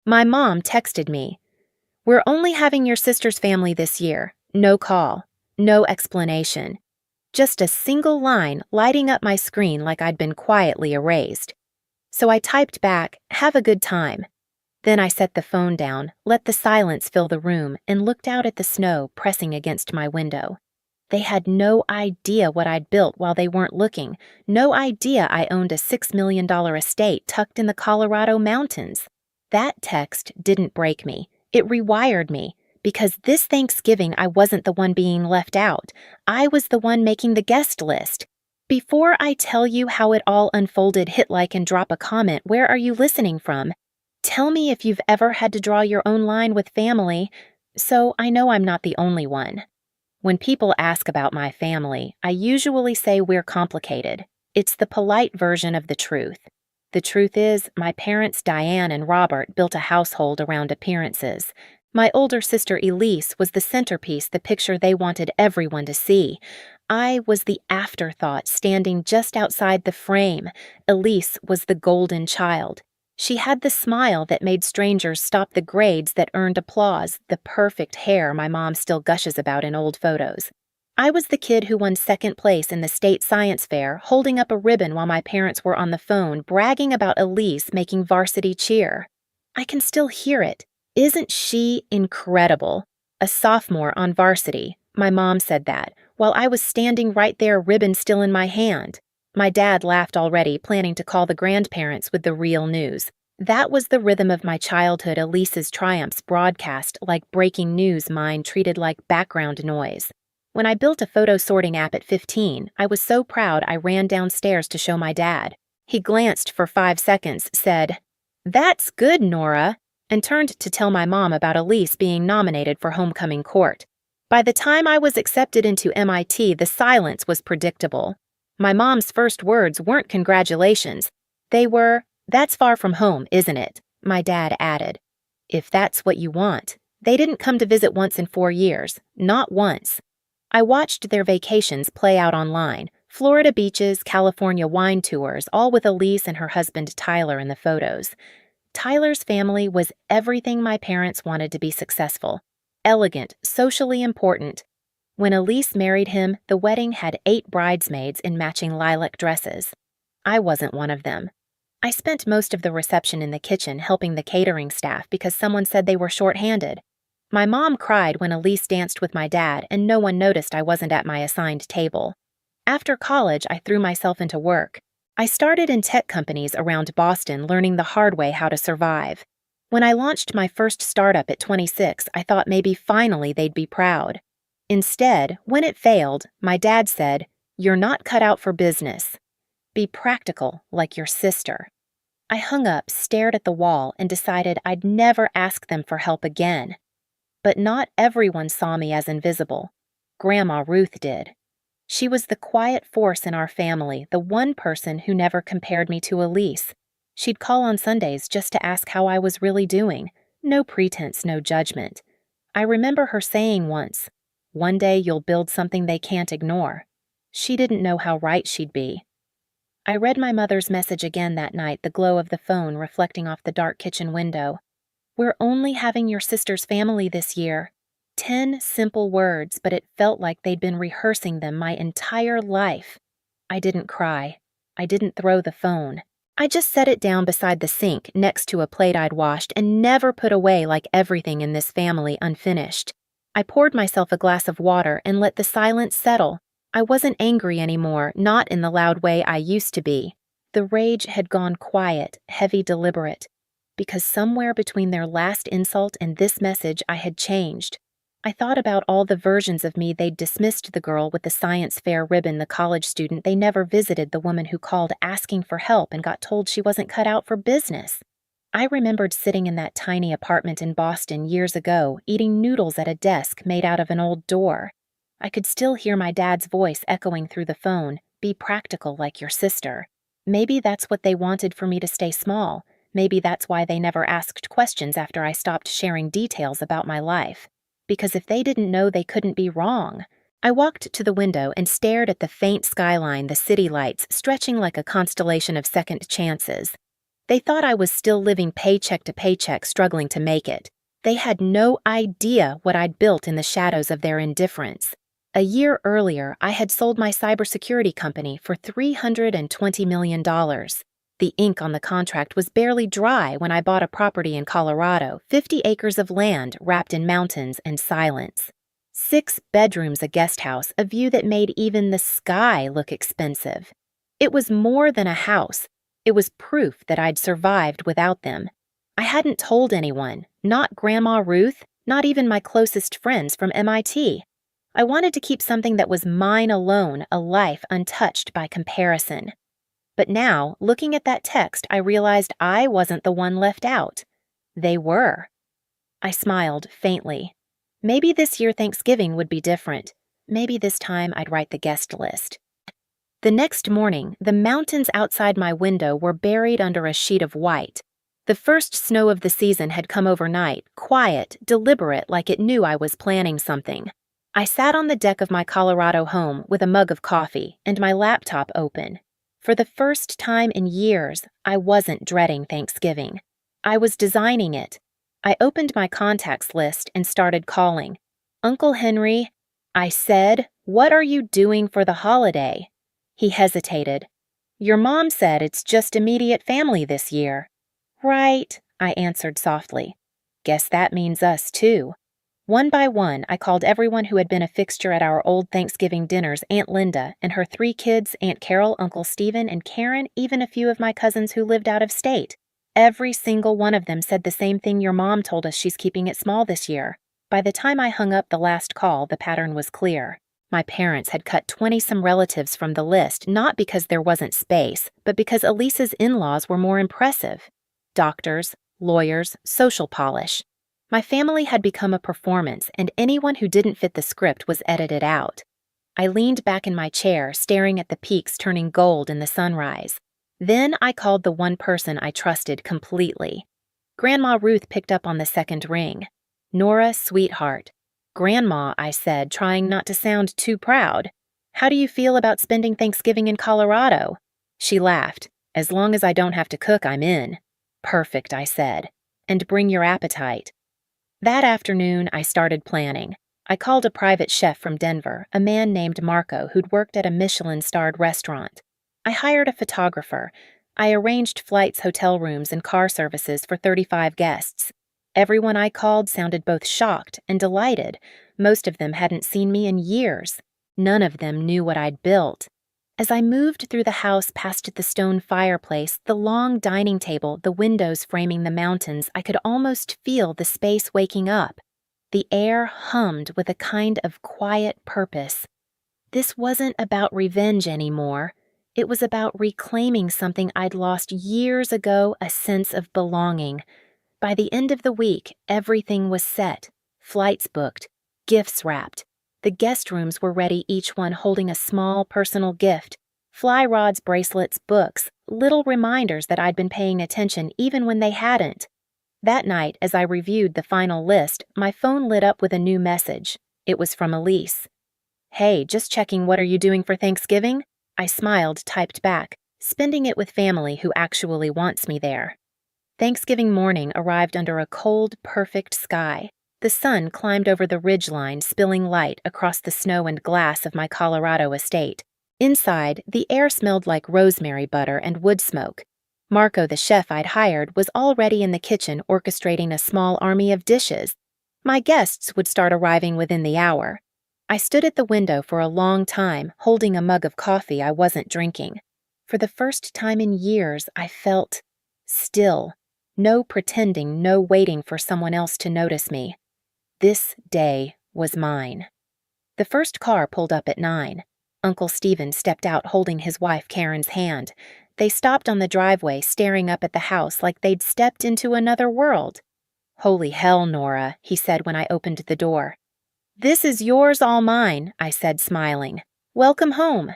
My mom texted me, "We're only having your sister's family this year. No call. No explanation." Just a single line lighting up my screen like I'd been quietly erased. So I typed back, "Have a good time." Then I set the phone down, let the silence fill the room, and looked out at the snow pressing against my window. They had no idea what I'd built while they weren't looking, no idea I owned a $6 million estate tucked in the Colorado mountains. That text didn't break me. It rewired me, because this Thanksgiving I wasn't the one being left out. I was the one making the guest list. Before I tell you how it all unfolded, hit like and drop a comment. Where are you listening from? Tell me if you've ever had to draw your own line with family, so I know I'm not the only one. When people ask about my family, I usually say we're complicated. It's the polite version of the truth. The truth is, my parents Diane and Robert built a household around appearances. My older sister Elise was the centerpiece, the picture they wanted everyone to see. I was the afterthought standing just outside the frame. Elise was the golden child. She had the smile that made strangers stop, the grades that earned applause, the perfect hair my mom still gushes about in old photos. I was the kid who won second place in the state science fair, holding up a ribbon while my parents were on the phone bragging about Elise making varsity cheer. I can still hear it. "Isn't she incredible? A sophomore on varsity." My mom said that, while I was standing right there, ribbon still in my hand. My dad laughed already, planning to call the grandparents with the real news. That was the rhythm of my childhood, Elise's triumphs broadcast like breaking news, mine treated like background noise. When I built a photo sorting app at 15, I was so proud I ran downstairs to show my dad. He glanced for 5 seconds, said, "That's good, Nora," and turned to tell my mom about Elise being nominated for homecoming court. By the time I was accepted into MIT, the silence was predictable. My mom's first words weren't congratulations. They were, "That's far from home, isn't it?" My dad added, "If that's what you want." They didn't come to visit once in 4 years, not once. I watched their vacations play out online, Florida beaches, California wine tours, all with Elise and her husband Tyler in the photos. Tyler's family was everything my parents wanted to be successful. Elegant, socially important. When Elise married him, the wedding had 8 bridesmaids in matching lilac dresses. I wasn't one of them. I spent most of the reception in the kitchen helping the catering staff because someone said they were short-handed. My mom cried when Elise danced with my dad, and no one noticed I wasn't at my assigned table. After college, I threw myself into work. I started in tech companies around Boston, learning the hard way how to survive. When I launched my first startup at 26, I thought maybe finally they'd be proud. Instead, when it failed, my dad said, "You're not cut out for business. Be practical, like your sister." I hung up, stared at the wall, and decided I'd never ask them for help again. But not everyone saw me as invisible. Grandma Ruth did. She was the quiet force in our family, the one person who never compared me to Elise. She'd call on Sundays just to ask how I was really doing. No pretense, no judgment. I remember her saying once, "One day you'll build something they can't ignore." She didn't know how right she'd be. I read my mother's message again that night, the glow of the phone reflecting off the dark kitchen window. "We're only having your sister's family this year." 10 simple words, but it felt like they'd been rehearsing them my entire life. I didn't cry. I didn't throw the phone. I just set it down beside the sink next to a plate I'd washed and never put away, like everything in this family unfinished. I poured myself a glass of water and let the silence settle. I wasn't angry anymore, not in the loud way I used to be. The rage had gone quiet, heavy, deliberate. Because somewhere between their last insult and this message, I had changed. I thought about all the versions of me they'd dismissed: the girl with the science fair ribbon, the college student they never visited, the woman who called asking for help and got told she wasn't cut out for business. I remembered sitting in that tiny apartment in Boston years ago, eating noodles at a desk made out of an old door. I could still hear my dad's voice echoing through the phone, "Be practical, like your sister." Maybe that's what they wanted, for me to stay small. Maybe that's why they never asked questions after I stopped sharing details about my life. Because if they didn't know, they couldn't be wrong. I walked to the window and stared at the faint skyline, the city lights stretching like a constellation of second chances. They thought I was still living paycheck to paycheck, struggling to make it. They had no idea what I'd built in the shadows of their indifference. A year earlier, I had sold my cybersecurity company for $320 million. The ink on the contract was barely dry when I bought a property in Colorado, 50 acres of land wrapped in mountains and silence. 6 bedrooms, a guest house, a view that made even the sky look expensive. It was more than a house. It was proof that I'd survived without them. I hadn't told anyone, not Grandma Ruth, not even my closest friends from MIT. I wanted to keep something that was mine alone, a life untouched by comparison. But now, looking at that text, I realized I wasn't the one left out. They were. I smiled faintly. Maybe this year Thanksgiving would be different. Maybe this time I'd write the guest list. The next morning, the mountains outside my window were buried under a sheet of white. The first snow of the season had come overnight, quiet, deliberate, like it knew I was planning something. I sat on the deck of my Colorado home with a mug of coffee and my laptop open. For the first time in years, I wasn't dreading Thanksgiving. I was designing it. I opened my contacts list and started calling. "Uncle Henry," I said, "what are you doing for the holiday?" He hesitated. "Your mom said it's just immediate family this year." "Right," I answered softly. "Guess that means us, too." One by one, I called everyone who had been a fixture at our old Thanksgiving dinners, Aunt Linda and her 3 kids, Aunt Carol, Uncle Stephen, and Karen, even a few of my cousins who lived out of state. Every single one of them said the same thing: "Your mom told us she's keeping it small this year." By the time I hung up the last call, the pattern was clear. My parents had cut 20-some relatives from the list, not because there wasn't space, but because Elisa's in-laws were more impressive. Doctors, lawyers, social polish. My family had become a performance, and anyone who didn't fit the script was edited out. I leaned back in my chair, staring at the peaks turning gold in the sunrise. Then I called the one person I trusted completely. Grandma Ruth picked up on the second ring. "Nora, sweetheart." "Grandma," I said, trying not to sound too proud. "How do you feel about spending Thanksgiving in Colorado?" She laughed. "As long as I don't have to cook, I'm in." "Perfect," I said. "And bring your appetite." That afternoon, I started planning. I called a private chef from Denver, a man named Marco who'd worked at a Michelin-starred restaurant. I hired a photographer. I arranged flights, hotel rooms, and car services for 35 guests. Everyone I called sounded both shocked and delighted. Most of them hadn't seen me in years. None of them knew what I'd built. As I moved through the house past the stone fireplace, the long dining table, the windows framing the mountains, I could almost feel the space waking up. The air hummed with a kind of quiet purpose. This wasn't about revenge anymore. It was about reclaiming something I'd lost years ago, a sense of belonging. By the end of the week, everything was set. Flights booked, gifts wrapped. The guest rooms were ready, each one holding a small personal gift. Fly rods, bracelets, books, little reminders that I'd been paying attention even when they hadn't. That night, as I reviewed the final list, my phone lit up with a new message. It was from Elise. "Hey, just checking, what are you doing for Thanksgiving?" I smiled, typed back, "Spending it with family who actually wants me there." Thanksgiving morning arrived under a cold, perfect sky. The sun climbed over the ridgeline, spilling light across the snow and glass of my Colorado estate. Inside, the air smelled like rosemary butter and wood smoke. Marco, the chef I'd hired, was already in the kitchen orchestrating a small army of dishes. My guests would start arriving within the hour. I stood at the window for a long time, holding a mug of coffee I wasn't drinking. For the first time in years, I felt still. No pretending, no waiting for someone else to notice me. This day was mine. The first car pulled up at 9. Uncle Stephen stepped out holding his wife Karen's hand. They stopped on the driveway, staring up at the house like they'd stepped into another world. "Holy hell, Nora," he said when I opened the door. "This is yours, all mine," I said, smiling. "Welcome home."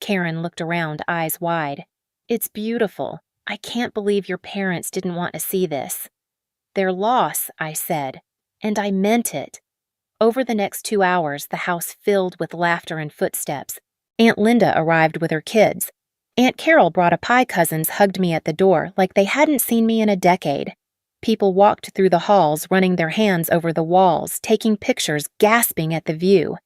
Karen looked around, eyes wide. "It's beautiful. I can't believe your parents didn't want to see this." "Their loss," I said. And I meant it. Over the next 2 hours, the house filled with laughter and footsteps. Aunt Linda arrived with her kids. Aunt Carol brought a pie. Cousins hugged me at the door like they hadn't seen me in a decade. People walked through the halls, running their hands over the walls, taking pictures, gasping at the view.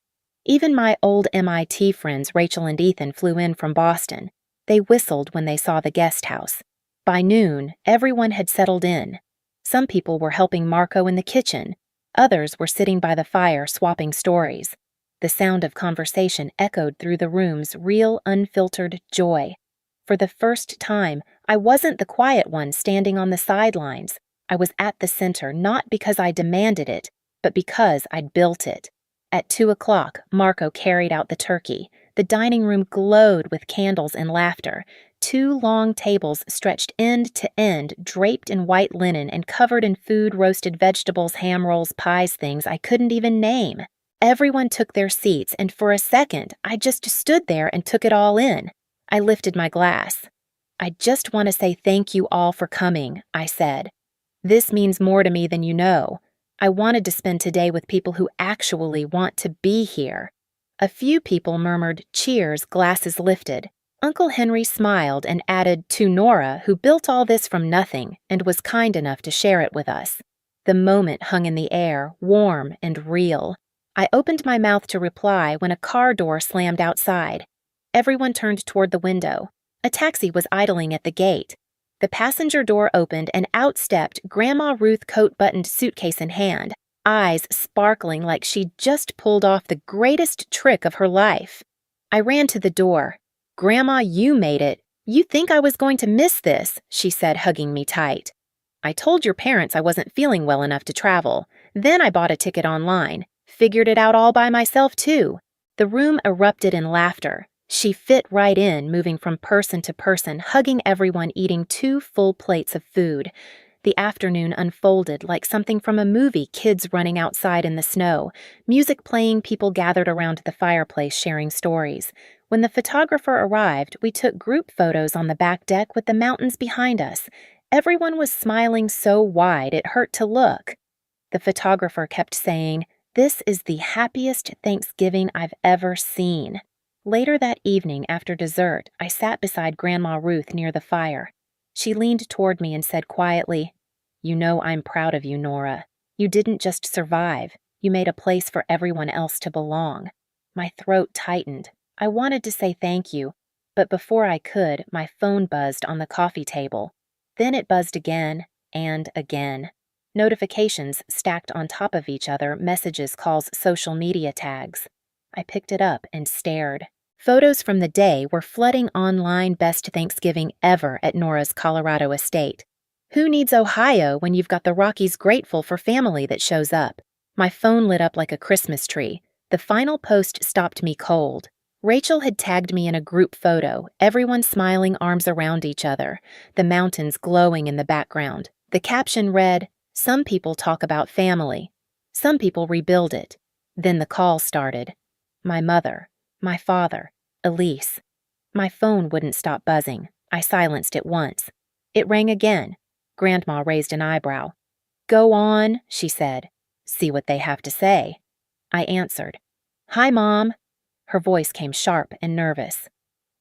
Even my old MIT friends Rachel and Ethan flew in from Boston. They whistled when they saw the guest house. By noon, everyone had settled in. Some people were helping Marco in the kitchen. Others were sitting by the fire swapping stories. The sound of conversation echoed through the room's real, unfiltered joy. For the first time, I wasn't the quiet one standing on the sidelines. I was at the center, not because I demanded it, but because I'd built it. At 2:00, Marco carried out the turkey. The dining room glowed with candles and laughter. 2 long tables stretched end to end, draped in white linen and covered in food, roasted vegetables, ham rolls, pies, things I couldn't even name. Everyone took their seats, and for a second, I just stood there and took it all in. I lifted my glass. "I just want to say thank you all for coming," I said. "This means more to me than you know. I wanted to spend today with people who actually want to be here." A few people murmured cheers, glasses lifted. Uncle Henry smiled and added, "To Nora, who built all this from nothing and was kind enough to share it with us." The moment hung in the air, warm and real. I opened my mouth to reply when a car door slammed outside. Everyone turned toward the window. A taxi was idling at the gate. The passenger door opened and out stepped Grandma Ruth, coat-buttoned, suitcase in hand, eyes sparkling like she'd just pulled off the greatest trick of her life. I ran to the door. "Grandma, you made it. You think I was going to miss this," she said, hugging me tight. "I told your parents I wasn't feeling well enough to travel. Then I bought a ticket online. Figured it out all by myself, too." The room erupted in laughter. She fit right in, moving from person to person, hugging everyone, eating 2 full plates of food. The afternoon unfolded like something from a movie, kids running outside in the snow, music playing, people gathered around the fireplace sharing stories. When the photographer arrived, we took group photos on the back deck with the mountains behind us. Everyone was smiling so wide it hurt to look. The photographer kept saying, "This is the happiest Thanksgiving I've ever seen." Later that evening, after dessert, I sat beside Grandma Ruth near the fire. She leaned toward me and said quietly, "You know I'm proud of you, Nora. You didn't just survive. You made a place for everyone else to belong." My throat tightened. I wanted to say thank you, but before I could, my phone buzzed on the coffee table. Then it buzzed again and again. Notifications stacked on top of each other, messages, calls, social media tags. I picked it up and stared. Photos from the day were flooding online. Best Thanksgiving ever at Nora's Colorado estate. Who needs Ohio when you've got the Rockies? Grateful for family that shows up. My phone lit up like a Christmas tree. The final post stopped me cold. Rachel had tagged me in a group photo, everyone smiling, arms around each other, the mountains glowing in the background. The caption read, "Some people talk about family. Some people rebuild it." Then the call started. My mother, my father, Elise. My phone wouldn't stop buzzing. I silenced it once. It rang again. Grandma raised an eyebrow. "Go on," she said. "See what they have to say." I answered. "Hi, Mom." Her voice came sharp and nervous.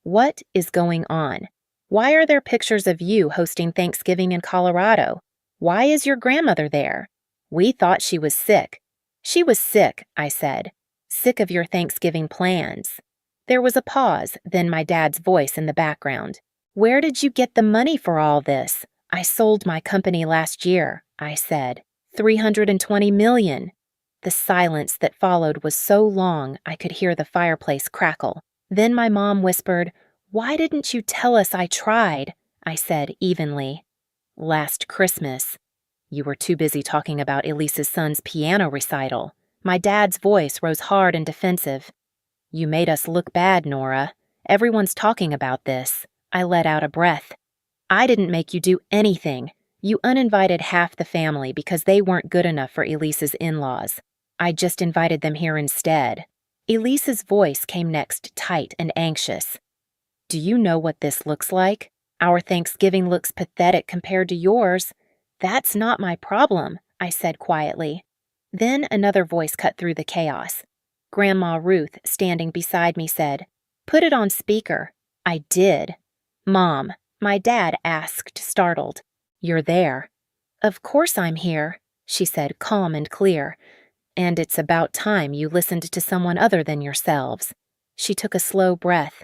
"What is going on? Why are there pictures of you hosting Thanksgiving in Colorado? Why is your grandmother there? We thought she was sick." "She was sick," I said. "Sick of your Thanksgiving plans." There was a pause, then my dad's voice in the background. "Where did you get the money for all this?" "I sold my company last year," I said. $320 million. The silence that followed was so long I could hear the fireplace crackle. Then my mom whispered, "Why didn't you tell us I tried?" I said evenly. "Last Christmas." "You were too busy talking about Elise's son's piano recital." My dad's voice rose hard and defensive. "You made us look bad, Nora. Everyone's talking about this." I let out a breath. "I didn't make you do anything. You uninvited half the family because they weren't good enough for Elise's in-laws. I just invited them here instead." Elise's voice came next, tight and anxious. "Do you know what this looks like? Our Thanksgiving looks pathetic compared to yours." "That's not my problem," I said quietly. Then another voice cut through the chaos. Grandma Ruth, standing beside me, said, "Put it on speaker." I did. "Mom," my dad asked, startled. "You're there." "Of course I'm here," she said, calm and clear. "And it's about time you listened to someone other than yourselves." She took a slow breath.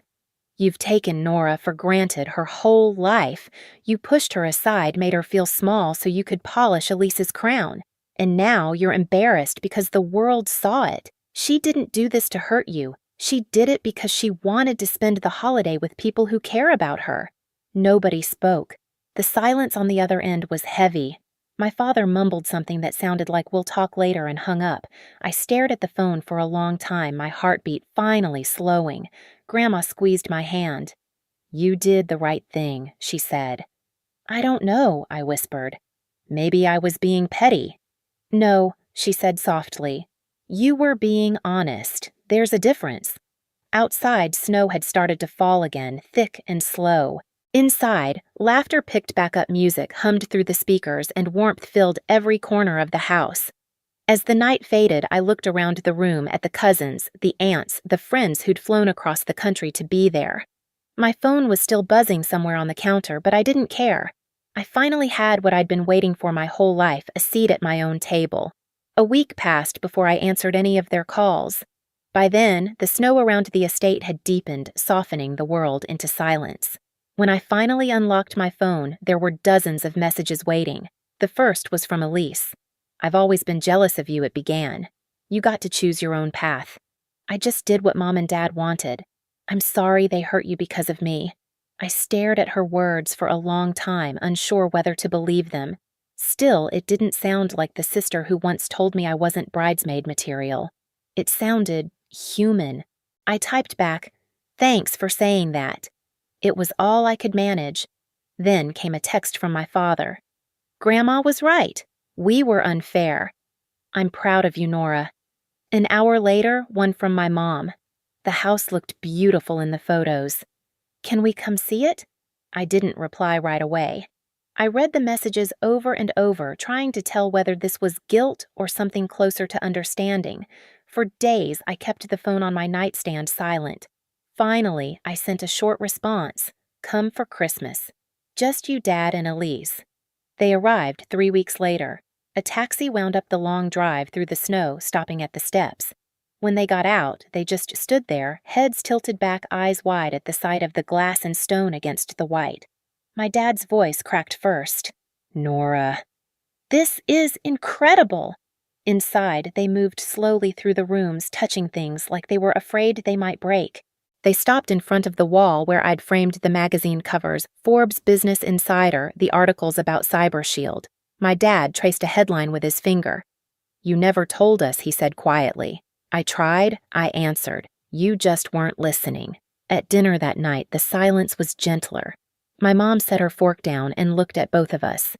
"You've taken Nora for granted her whole life. You pushed her aside, made her feel small so you could polish Elise's crown. And now you're embarrassed because the world saw it. She didn't do this to hurt you. She did it because she wanted to spend the holiday with people who care about her." Nobody spoke. The silence on the other end was heavy. My father mumbled something that sounded like "we'll talk later" and hung up. I stared at the phone for a long time, my heartbeat finally slowing. Grandma squeezed my hand. "You did the right thing," she said. "I don't know," I whispered. "Maybe I was being petty." "No," she said softly. "You were being honest. There's a difference." Outside, snow had started to fall again, thick and slow. Inside, laughter picked back up music, hummed through the speakers, and warmth filled every corner of the house. As the night faded, I looked around the room at the cousins, the aunts, the friends who'd flown across the country to be there. My phone was still buzzing somewhere on the counter, but I didn't care. I finally had what I'd been waiting for my whole life, a seat at my own table. A week passed before I answered any of their calls. By then, the snow around the estate had deepened, softening the world into silence. When I finally unlocked my phone, there were dozens of messages waiting. The first was from Elise. "I've always been jealous of you," it began. "You got to choose your own path. I just did what Mom and Dad wanted. I'm sorry they hurt you because of me." I stared at her words for a long time, unsure whether to believe them. Still, it didn't sound like the sister who once told me I wasn't bridesmaid material. It sounded human. I typed back, "Thanks for saying that." It was all I could manage. Then came a text from my father. "Grandma was right. We were unfair. I'm proud of you, Nora." An hour later, one from my mom. The house looked beautiful in the photos. "Can we come see it?" I didn't reply right away. I read the messages over and over, trying to tell whether this was guilt or something closer to understanding. For days, I kept the phone on my nightstand silent. Finally, I sent a short response. "Come for Christmas. Just you, Dad, and Elise." They arrived 3 weeks later. A taxi wound up the long drive through the snow, stopping at the steps. When they got out, they just stood there, heads tilted back, eyes wide at the sight of the glass and stone against the white. My dad's voice cracked first. "Nora." "This is incredible." Inside, they moved slowly through the rooms, touching things like they were afraid they might break. They stopped in front of the wall where I'd framed the magazine covers, Forbes Business Insider, the articles about CyberShield. My dad traced a headline with his finger. "You never told us," he said quietly. "I tried, I answered. You just weren't listening." At dinner that night, the silence was gentler. My mom set her fork down and looked at both of us.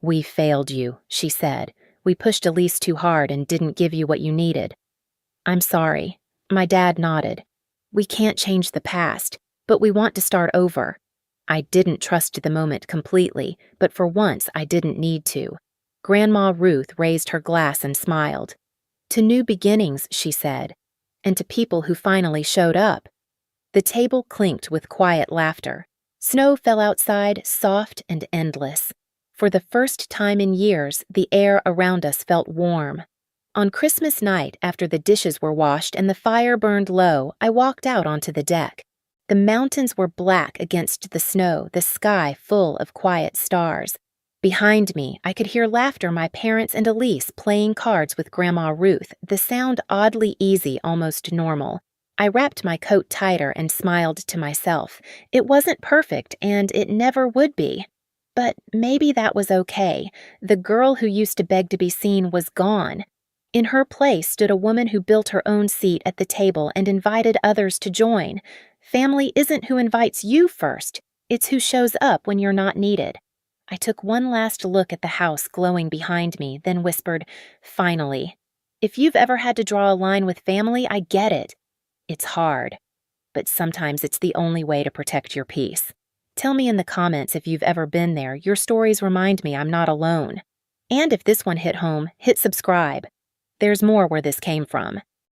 "We failed you," she said. "We pushed Elise too hard and didn't give you what you needed." "I'm sorry." My dad nodded. "We can't change the past, but we want to start over." I didn't trust the moment completely, but for once I didn't need to. Grandma Ruth raised her glass and smiled. "To new beginnings," she said, "and to people who finally showed up." The table clinked with quiet laughter. Snow fell outside, soft and endless. For the first time in years, the air around us felt warm. On Christmas night, after the dishes were washed and the fire burned low, I walked out onto the deck. The mountains were black against the snow, the sky full of quiet stars. Behind me, I could hear laughter, my parents and Elise playing cards with Grandma Ruth, the sound oddly easy, almost normal. I wrapped my coat tighter and smiled to myself. It wasn't perfect, and it never would be. But maybe that was okay. The girl who used to beg to be seen was gone. In her place stood a woman who built her own seat at the table and invited others to join. Family isn't who invites you first. It's who shows up when you're not needed. I took one last look at the house glowing behind me, then whispered, "Finally." If you've ever had to draw a line with family, I get it. It's hard. But sometimes it's the only way to protect your peace. Tell me in the comments if you've ever been there. Your stories remind me I'm not alone. And if this one hit home, hit subscribe. There's more where this came from.